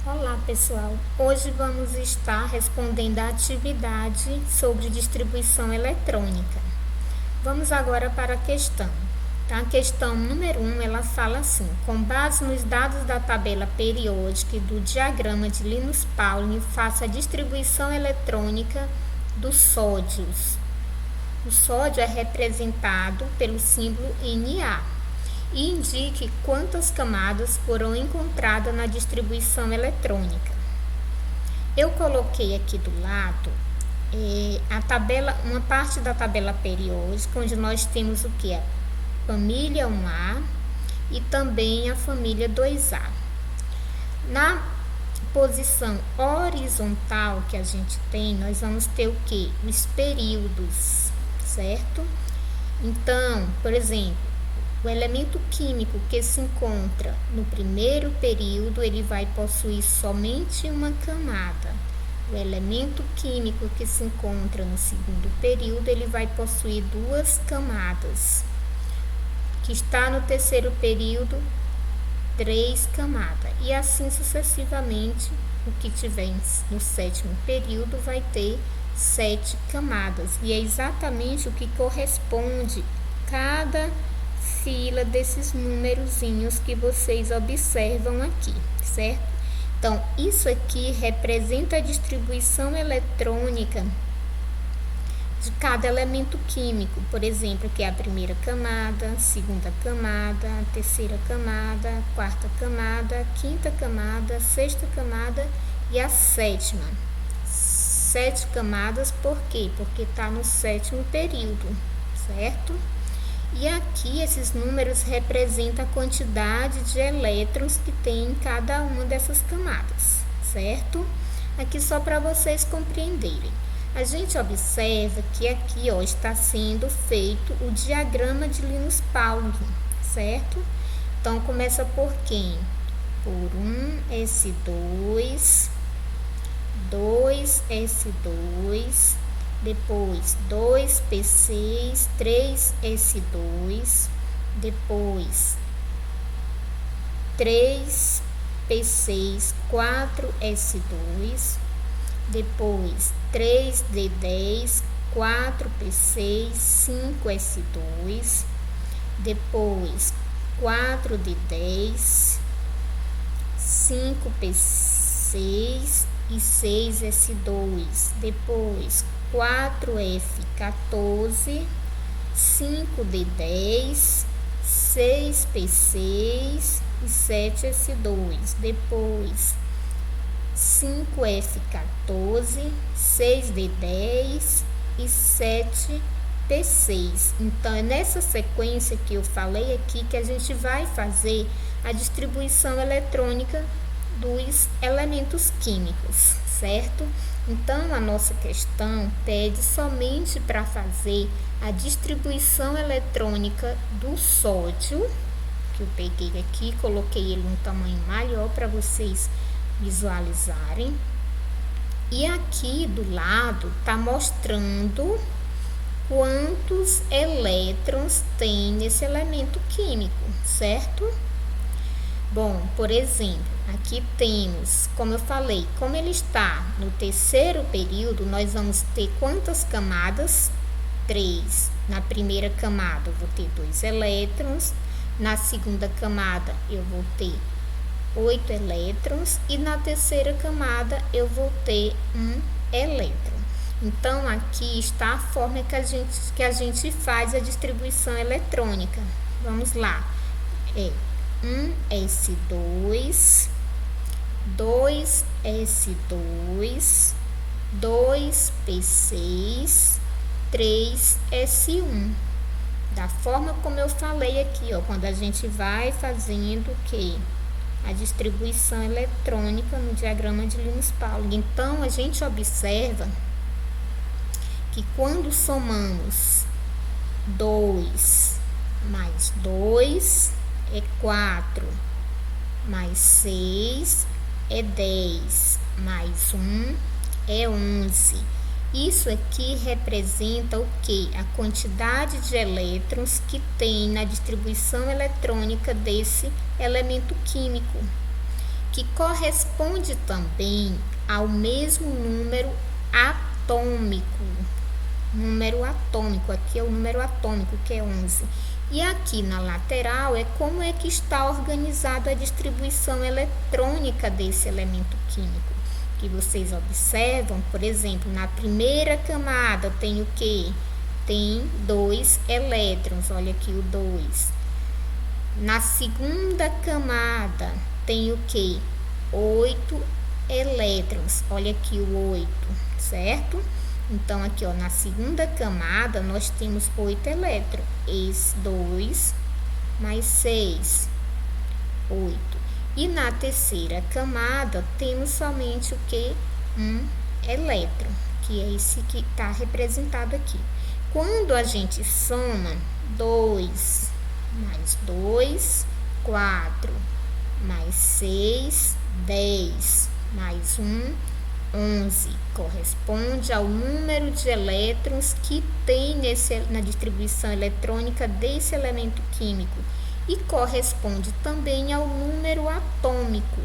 Olá pessoal, hoje vamos estar respondendo a atividade sobre distribuição eletrônica. Vamos agora para a questão. A questão número 1, ela fala assim: com base nos dados da tabela periódica e do diagrama de Linus Pauling, faça a distribuição eletrônica dos sódios. O sódio é representado pelo símbolo Na. E indique quantas camadas foram encontradas na distribuição eletrônica. Eu coloquei aqui do lado a tabela, uma parte da tabela periódica, onde nós temos o que? A família 1A e também a família 2A. Na posição horizontal que a gente tem, nós vamos ter o que? Os períodos, certo? Então, por exemplo, o elemento químico que se encontra no primeiro período, ele vai possuir somente uma camada. O elemento químico que se encontra no segundo período, ele vai possuir duas camadas. Que está no terceiro período, 3 camadas. E assim sucessivamente, o que tiver no sétimo período vai ter 7 camadas. E é exatamente o que corresponde cada fila desses númerozinhos que vocês observam aqui, certo? Então, isso aqui representa a distribuição eletrônica de cada elemento químico. Por exemplo, aqui é a primeira camada, segunda camada, terceira camada, quarta camada, quinta camada, sexta camada e a sétima. 7 camadas, por quê? Porque está no sétimo período, certo? E aqui esses números representam a quantidade de elétrons que tem em cada uma dessas camadas, certo? Aqui só para vocês compreenderem. A gente observa que aqui está sendo feito o diagrama de Linus Pauling, certo? Então começa por quem? Por 1s2, 2s2, depois 2p6, 3s2, depois 3p6, 4s2, depois 3d10, 4p6, 5s2, depois 4d10, 5p6 e 6s2, depois 4F14, 5D10, 6P6 e 7S2. Depois 5F14, 6D10 e 7P6. Então, é nessa sequência que eu falei aqui que a gente vai fazer a distribuição eletrônica dos elementos químicos, certo? Então, a nossa questão pede somente para fazer a distribuição eletrônica do sódio, que eu peguei aqui, coloquei ele um tamanho maior para vocês visualizarem. E aqui do lado está mostrando quantos elétrons tem nesse elemento químico, certo? Bom, por exemplo, aqui temos, como eu falei, como ele está no terceiro período, nós vamos ter quantas camadas? 3. Na primeira camada eu vou ter 2 elétrons, na segunda camada eu vou ter 8 elétrons e na terceira camada eu vou ter 1 elétron. Então, aqui está a forma que a gente faz a distribuição eletrônica. Vamos lá. 1s2, 2s2, 2p6, 3s1. Da forma como eu falei aqui, quando a gente vai fazendo o que? A distribuição eletrônica no diagrama de Linus Pauling. Então, a gente observa que quando somamos 2 mais 2 é 4, mais 6 é 10, mais 1 é 11. Isso aqui representa o que? A quantidade de elétrons que tem na distribuição eletrônica desse elemento químico. que corresponde também ao mesmo número atômico. Número atômico, aqui é o número atômico, que é 11. E aqui na lateral é como é que está organizada a distribuição eletrônica desse elemento químico. Que vocês observam, por exemplo, na primeira camada tem o que? Tem 2 elétrons, olha aqui o 2. Na segunda camada tem o que? 8 elétrons, olha aqui o 8, certo? Então, aqui, ó, na segunda camada, nós temos 8 elétrons. Esse 2 mais 6, 8. E na terceira camada, temos somente o que? Um elétron, que é esse que está representado aqui. Quando a gente soma 2 mais 2, 4, mais 6, 10, mais 1, 11, corresponde ao número de elétrons que tem na distribuição eletrônica desse elemento químico e corresponde também ao número atômico.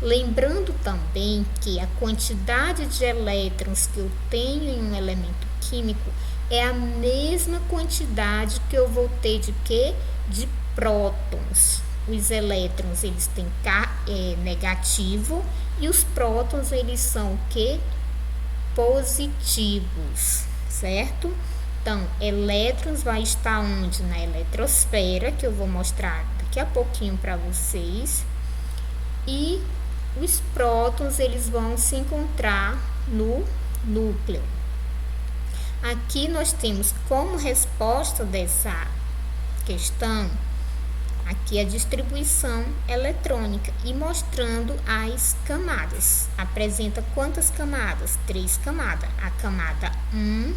Lembrando também que a quantidade de elétrons que eu tenho em um elemento químico é a mesma quantidade que eu vou ter de quê? De prótons. Os elétrons, eles têm negativo e os prótons, eles são o quê? Positivos, certo? Então, elétrons vai estar onde? Na eletrosfera, que eu vou mostrar daqui a pouquinho para vocês. E os prótons, eles vão se encontrar no núcleo. Aqui nós temos como resposta dessa questão aqui a distribuição eletrônica e mostrando as camadas. Apresenta quantas camadas? 3 camadas. A camada 1,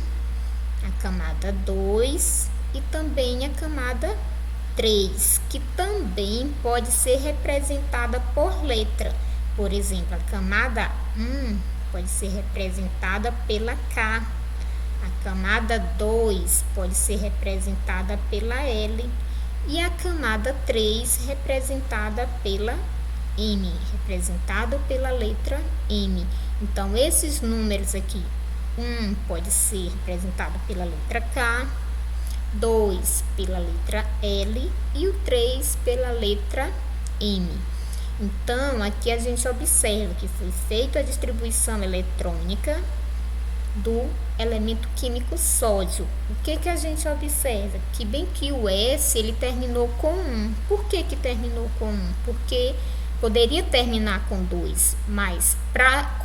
a camada 2 e também a camada 3, que também pode ser representada por letra. Por exemplo, a camada 1 pode ser representada pela K. A camada 2 pode ser representada pela L. E a camada 3 representada pela M, representado pela letra M. Então, esses números aqui, 1 pode ser representado pela letra K, 2 pela letra L e o 3 pela letra M. Então, aqui a gente observa que foi feita a distribuição eletrônica do elemento químico sódio. O que a gente observa? Que bem que o S, ele terminou com 1. Por que terminou com 1? Porque poderia terminar com 2, mas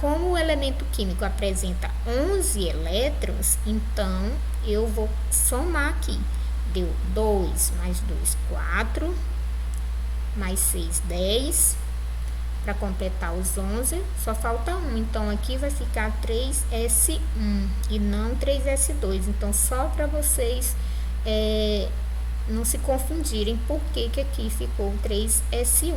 como o elemento químico apresenta 11 elétrons, então eu vou somar aqui. Deu 2 mais 2, 4, mais 6, 10. Para completar os 11, só falta 1. Então, aqui vai ficar 3S1 e não 3S2. Então, só para vocês não se confundirem por que aqui ficou 3S1,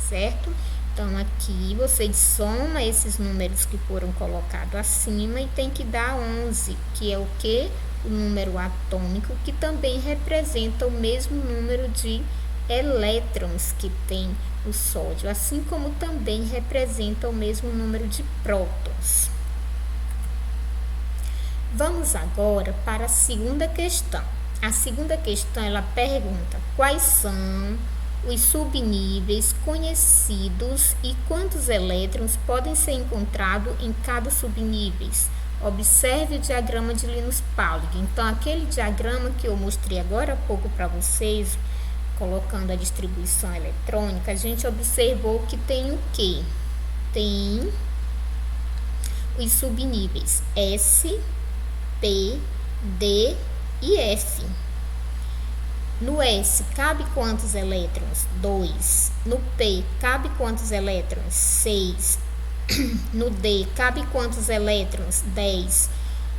certo? Então, aqui vocês somam esses números que foram colocados acima e tem que dar 11, que é o que? O número atômico, que também representa o mesmo número de elétrons que tem o sódio, assim como também representa o mesmo número de prótons. Vamos agora para a segunda questão. A segunda questão, ela pergunta quais são os subníveis conhecidos e quantos elétrons podem ser encontrados em cada subnível. Observe o diagrama de Linus Pauling. Então, aquele diagrama que eu mostrei agora há pouco para vocês, colocando a distribuição eletrônica, a gente observou que tem o quê? Tem os subníveis S, P, D e F. No S, cabe quantos elétrons? 2. No P, cabe quantos elétrons? 6. No D, cabe quantos elétrons? 10.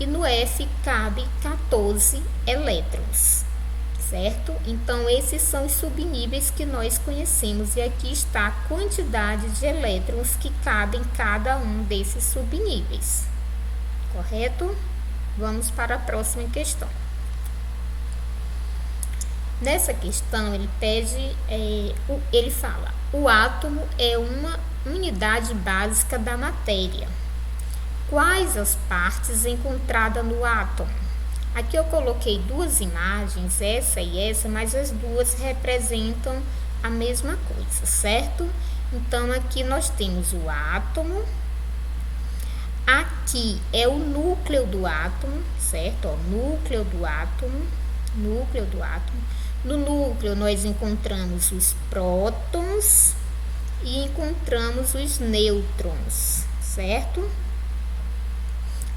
E no F, cabe 14 elétrons. Certo? Então, esses são os subníveis que nós conhecemos e aqui está a quantidade de elétrons que cabem em cada um desses subníveis. Correto? Vamos para a próxima questão. Nessa questão, ele fala, o átomo é uma unidade básica da matéria. Quais as partes encontradas no átomo? Aqui eu coloquei duas imagens, essa e essa, mas as duas representam a mesma coisa, certo? Então, aqui nós temos o átomo. Aqui é o núcleo do átomo, certo? Ó, núcleo do átomo. No núcleo nós encontramos os prótons e encontramos os nêutrons, certo?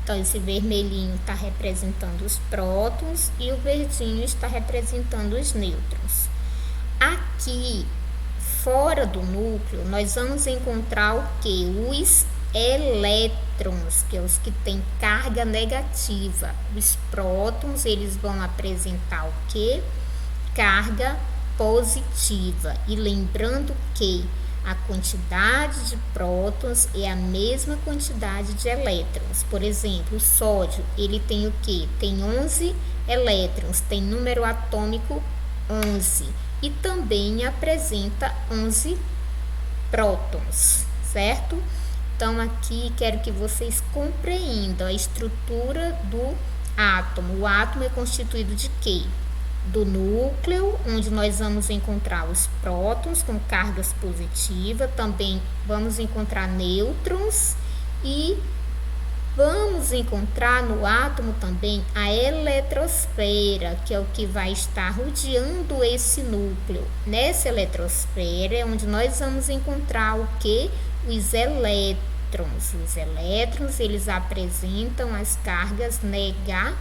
Então, esse vermelhinho está representando os prótons e o verdinho está representando os nêutrons. Aqui, fora do núcleo, nós vamos encontrar o que? Os elétrons, que é os que têm carga negativa. Os prótons, eles vão apresentar o que? Carga positiva. E lembrando que a quantidade de prótons é a mesma quantidade de elétrons. Por exemplo, o sódio, ele tem o que? Tem 11 elétrons, tem número atômico 11 e também apresenta 11 prótons, certo? Então, aqui quero que vocês compreendam a estrutura do átomo. O átomo é constituído de quê? Do núcleo, onde nós vamos encontrar os prótons com cargas positivas, também vamos encontrar nêutrons e vamos encontrar no átomo também a eletrosfera, que é o que vai estar rodeando esse núcleo. Nessa eletrosfera é onde nós vamos encontrar o que? Os elétrons. Os elétrons, eles apresentam as cargas negativas.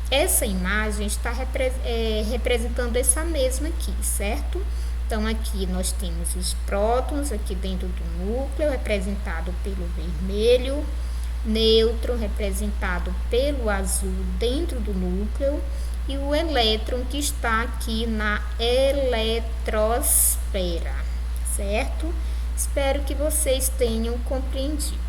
Essa imagem está representando essa mesma aqui, certo? Então, aqui nós temos os prótons aqui dentro do núcleo, representado pelo vermelho, nêutron representado pelo azul dentro do núcleo e o elétron que está aqui na eletrosfera, certo? Espero que vocês tenham compreendido.